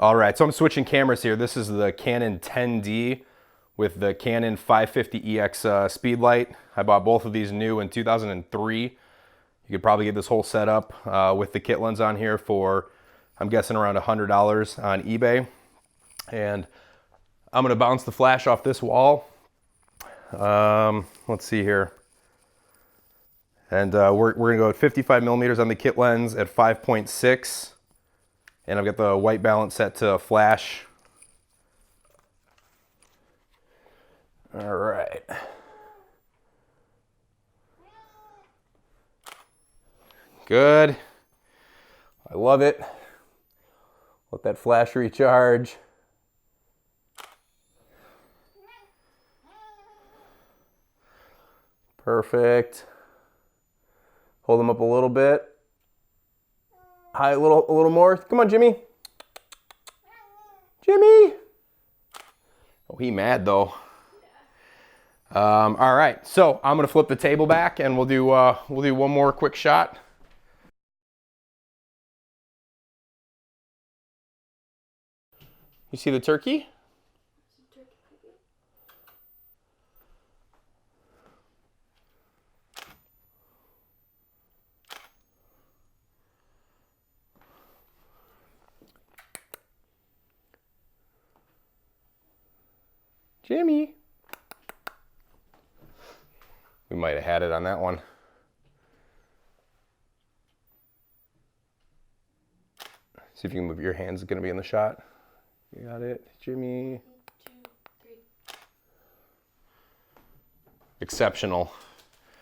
All right, so I'm switching cameras here. This is the Canon 10D with the Canon 550EX speed light. I bought both of these new in 2003. You could probably get this whole setup with the kit lens on here for, I'm guessing, around $100 on eBay. And I'm gonna bounce the flash off this wall. Let's see here. And we're gonna go at 55 millimeters on the kit lens at 5.6. And I've got the white balance set to flash. All right. Good. I love it. Let that flash recharge. Perfect. Hold them up a little bit. Hi, a little more. Come on, Jimmy. Jimmy. Oh, he mad though. All right, so I'm gonna flip the table back and we'll do one more quick shot. You see the turkey? Jimmy. We might have had it on that one. See if you can move your hands. It's gonna be in the shot. You got it, Jimmy. 1, 2, 3. Exceptional.